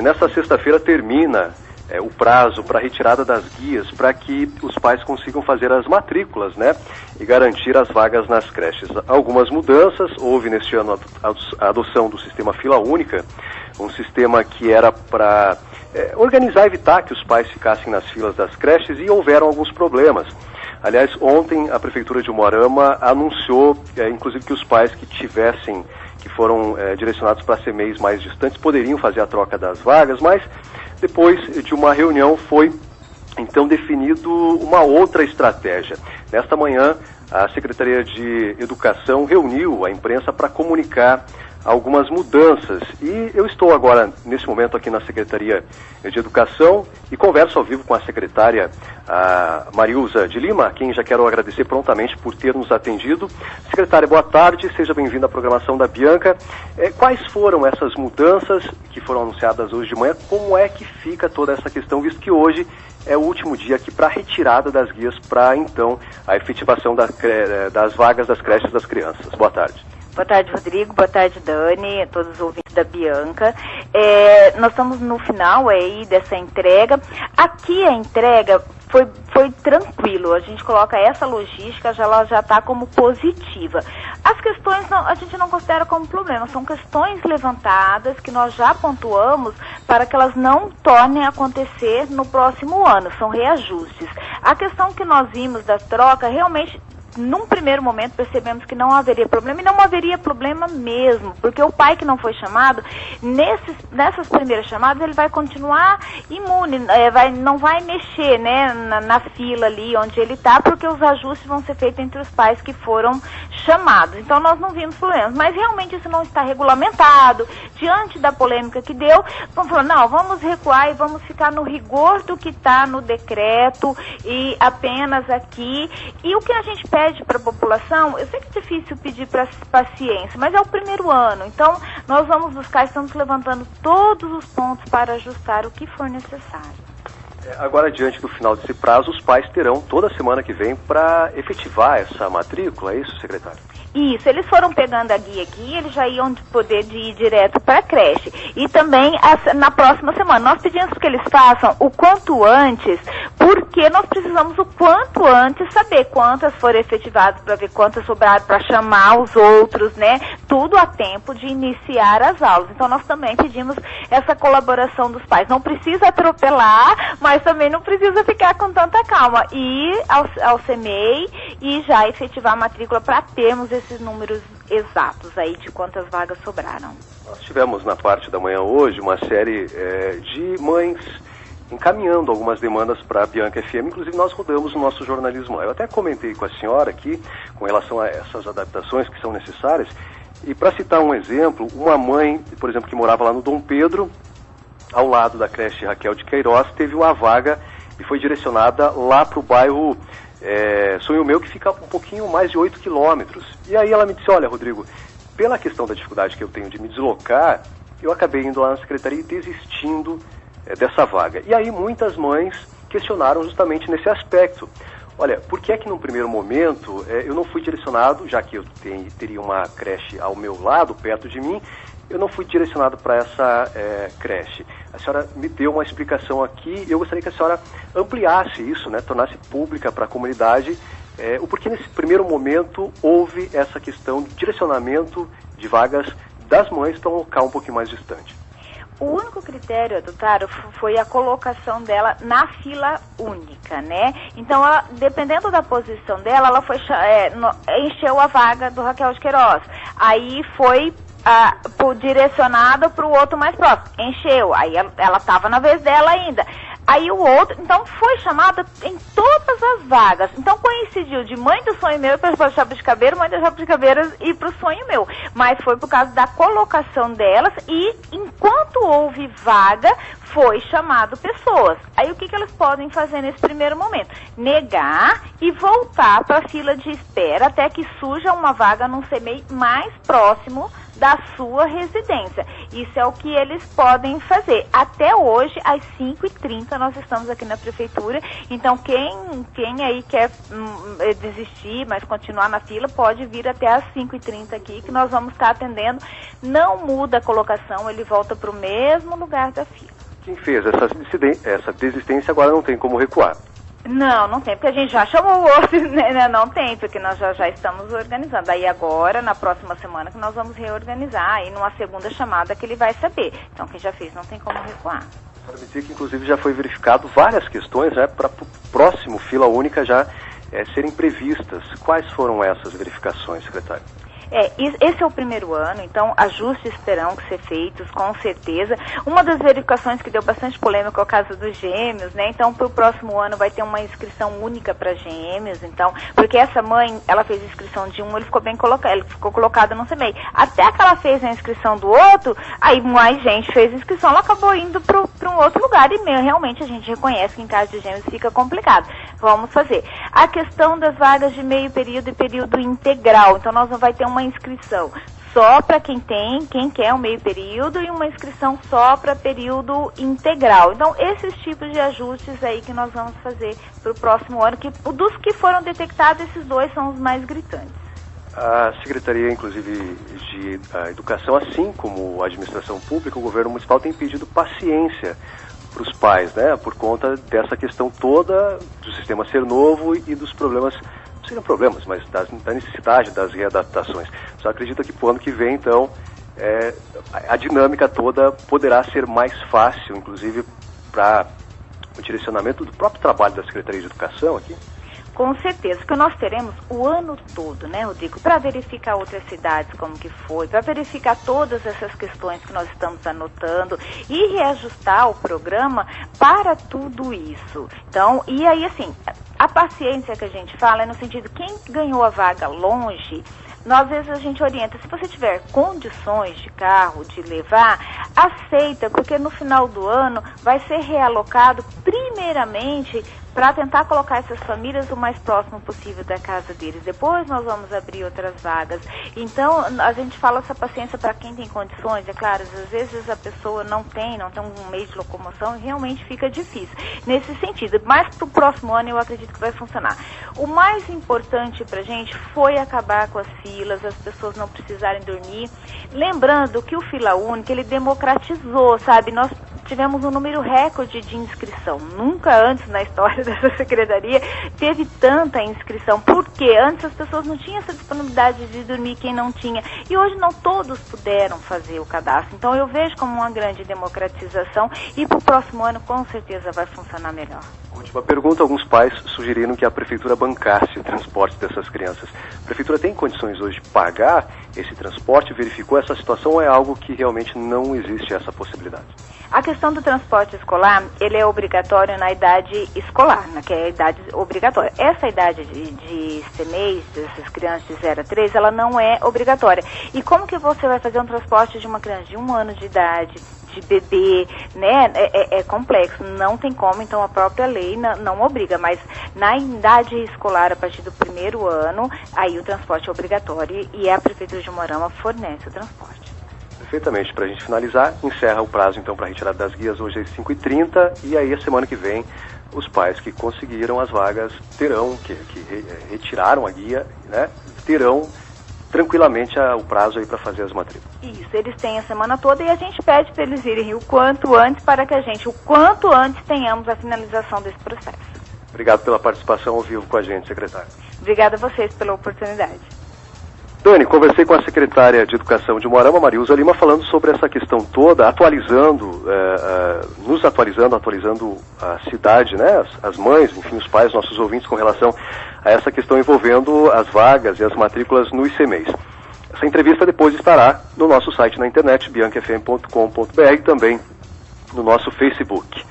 Nesta sexta-feira termina o prazo para retirada das guias para que os pais consigam fazer as matrículas, né? E garantir as vagas nas creches. Algumas mudanças, houve neste ano a adoção do sistema fila única, um sistema que era para organizar e evitar que os pais ficassem nas filas das creches, e houveram alguns problemas. Aliás, ontem a Prefeitura de Umuarama anunciou, inclusive, que os pais que foram direcionados para CMEIs mais distantes poderiam fazer a troca das vagas, mas depois de uma reunião foi então definido uma outra estratégia. Nesta manhã, a Secretaria de Educação reuniu a imprensa para comunicar algumas mudanças. E eu estou agora, nesse momento, aqui na Secretaria de Educação e converso ao vivo com a secretária Marilza de Lima, a quem já quero agradecer prontamente por ter nos atendido. Secretária, boa tarde, seja bem-vinda à programação da Bianca. Quais foram essas mudanças que foram anunciadas hoje de manhã? Como é que fica toda essa questão, visto que hoje é o último dia aqui para a retirada das guias, para então a efetivação das vagas das creches das crianças? Boa tarde. Boa tarde, Rodrigo. Boa tarde, Dani, a todos os ouvintes da Bianca. Nós estamos no final aí dessa entrega. Aqui a entrega foi tranquilo. A gente coloca essa logística, ela já está como positiva. As questões a gente não considera como problema, são questões levantadas que nós já pontuamos para que elas não tornem a acontecer no próximo ano, são reajustes. A questão que nós vimos da troca, realmente, num primeiro momento percebemos que não haveria problema, e não haveria problema mesmo, porque o pai que não foi chamado, nessas primeiras chamadas, ele vai continuar imune, não vai mexer, né, na fila ali onde ele está, porque os ajustes vão ser feitos entre os pais que foram chamados. Então nós não vimos problemas, mas realmente isso não está regulamentado. Diante da polêmica que deu, vamos falar, não, vamos recuar e vamos ficar no rigor do que está no decreto e apenas aqui. E o que a gente pede para a população, eu sei que é difícil pedir para paciência, mas é o primeiro ano, então nós vamos buscar, estamos levantando todos os pontos para ajustar o que for necessário. Agora, diante do final desse prazo, os pais terão toda a semana que vem para efetivar essa matrícula, é isso, secretário? Isso, eles foram pegando a guia aqui, eles já iam poder ir direto para a creche. E também na próxima semana. Nós pedimos que eles façam o quanto antes, porque nós precisamos o quanto antes saber quantas foram efetivadas, para ver quantas sobraram, para chamar os outros, né? Tudo a tempo de iniciar as aulas. Então nós também pedimos essa colaboração dos pais. Não precisa atropelar, mas também não precisa ficar com tanta calma. Ir ao CMEI e já efetivar a matrícula para termos esses números exatos aí de quantas vagas sobraram. Nós tivemos na parte da manhã hoje uma série de mães encaminhando algumas demandas para a Bianca FM, inclusive nós rodamos o nosso jornalismo. Eu até comentei com a senhora aqui com relação a essas adaptações que são necessárias, e para citar um exemplo, uma mãe, por exemplo, que morava lá no Dom Pedro, ao lado da creche Raquel de Queiroz, teve uma vaga e foi direcionada lá para o bairro Sonho Meu, que fica um pouquinho mais de 8 quilômetros. E aí ela me disse, olha, Rodrigo, pela questão da dificuldade que eu tenho de me deslocar, eu acabei indo lá na secretaria e desistindo dessa vaga. E aí muitas mães questionaram justamente nesse aspecto. Olha, por que é que num primeiro momento eu não fui direcionado, já que eu teria uma creche ao meu lado, perto de mim, eu não fui direcionado para essa creche? A senhora me deu uma explicação aqui e eu gostaria que a senhora ampliasse isso, né, tornasse pública para a comunidade o porquê nesse primeiro momento houve essa questão de direcionamento de vagas das mães para um local um pouquinho mais distante. O único critério adotado foi a colocação dela na fila única, né? Então, ela, dependendo da posição dela, ela foi encheu a vaga do Raquel de Queiroz. Aí foi direcionada para o outro mais próximo. Encheu. Aí ela estava na vez dela ainda. Aí o outro, então foi chamada em todas as vagas. Então coincidiu de mãe do Sonho Meu para o Jabuticabeira, mãe da Jabuticabeira e para o Sonho Meu. Mas foi por causa da colocação delas e enquanto houve vaga, foi chamado pessoas. Aí o que elas podem fazer nesse primeiro momento? Negar e voltar para a fila de espera até que surja uma vaga num CMEI mais próximo da sua residência. Isso é o que eles podem fazer. Até hoje, às 5h30, nós estamos aqui na prefeitura, então quem aí quer desistir, mas continuar na fila, pode vir até às 5h30 aqui, que nós vamos estar atendendo. Não muda a colocação, ele volta para o mesmo lugar da fila. Quem fez essa desistência agora não tem como recuar. Não tem, porque a gente já chamou o outro, né? Não tem, porque nós já estamos organizando. Aí agora, na próxima semana, que nós vamos reorganizar, aí numa segunda chamada que ele vai saber. Então, quem já fez não tem como recuar. Para me dizer que, inclusive, já foi verificado várias questões, né, para o próximo fila única já serem previstas. Quais foram essas verificações, secretário? Esse é o primeiro ano, então ajustes terão que ser feitos, com certeza. Uma das verificações que deu bastante polêmica é o caso dos gêmeos, né? Então, para o próximo ano vai ter uma inscrição única para gêmeos, então, porque essa mãe, ela fez a inscrição de um, ele ficou colocado no CMEI. Até que ela fez a inscrição do outro, aí mais gente fez a inscrição, ela acabou indo para um outro lugar, e realmente a gente reconhece que em caso de gêmeos fica complicado. Vamos fazer. A questão das vagas de meio período e período integral, então nós vamos ter uma inscrição só para quem quer um meio período e uma inscrição só para período integral. Então, esses tipos de ajustes aí que nós vamos fazer para o próximo ano, que dos que foram detectados, esses dois são os mais gritantes. A Secretaria, inclusive, de Educação, assim como a Administração Pública, o Governo Municipal tem pedido paciência para os pais, né, por conta dessa questão toda do sistema ser novo e dos problemas, não seriam problemas, mas da necessidade das readaptações. Só acredito que para o ano que vem, então, a dinâmica toda poderá ser mais fácil, inclusive para o direcionamento do próprio trabalho da Secretaria de Educação aqui. Com certeza, porque nós teremos o ano todo, né, Rodrigo, para verificar outras cidades como que foi, para verificar todas essas questões que nós estamos anotando e reajustar o programa para tudo isso. Então, e aí assim, a paciência que a gente fala é no sentido, quem ganhou a vaga longe, às vezes a gente orienta, se você tiver condições de carro, de levar, aceita, porque no final do ano vai ser realocado primeiramente para tentar colocar essas famílias o mais próximo possível da casa deles. Depois nós vamos abrir outras vagas. Então, a gente fala essa paciência para quem tem condições, é claro, às vezes a pessoa não tem um meio de locomoção e realmente fica difícil. Nesse sentido, mas para o próximo ano eu acredito que vai funcionar. O mais importante para a gente foi acabar com as filas, as pessoas não precisarem dormir. Lembrando que o Fila Única, ele democratizou, sabe? Nós tivemos um número recorde de inscrição. Nunca antes na história dessa secretaria teve tanta inscrição. Porque antes as pessoas não tinham essa disponibilidade de dormir, quem não tinha. E hoje não todos puderam fazer o cadastro. Então eu vejo como uma grande democratização e para o próximo ano com certeza vai funcionar melhor. Última pergunta, alguns pais sugeriram que a prefeitura bancasse o transporte dessas crianças. A prefeitura tem condições hoje de pagar esse transporte? Verificou essa situação ou é algo que realmente não existe essa possibilidade? A questão do transporte escolar, ele é obrigatório na idade escolar, né, que é a idade obrigatória. Essa idade de CMEIs, dessas crianças de 0 a 3, ela não é obrigatória. E como que você vai fazer um transporte de uma criança de 1 ano de idade, de bebê, né? É complexo, não tem como, então a própria lei não obriga, mas na idade escolar, a partir do 1º ano, aí o transporte é obrigatório e a Prefeitura de Umuarama fornece o transporte. Perfeitamente. Para a gente finalizar, encerra o prazo então para a retirada das guias hoje às 5h30 e aí a semana que vem os pais que conseguiram as vagas terão, que retiraram a guia, né, terão tranquilamente o prazo aí para fazer as matrículas. Isso, eles têm a semana toda e a gente pede para eles irem o quanto antes para que a gente, o quanto antes, tenhamos a finalização desse processo. Obrigado pela participação ao vivo com a gente, secretário. Obrigada a vocês pela oportunidade. Dani, conversei com a secretária de Educação de Umuarama, Mariusa Lima, falando sobre essa questão toda, atualizando a cidade, né, as mães, enfim, os pais, nossos ouvintes, com relação a essa questão envolvendo as vagas e as matrículas nos CMEIs. Essa entrevista depois estará no nosso site na internet, biancafm.com.br, também no nosso Facebook.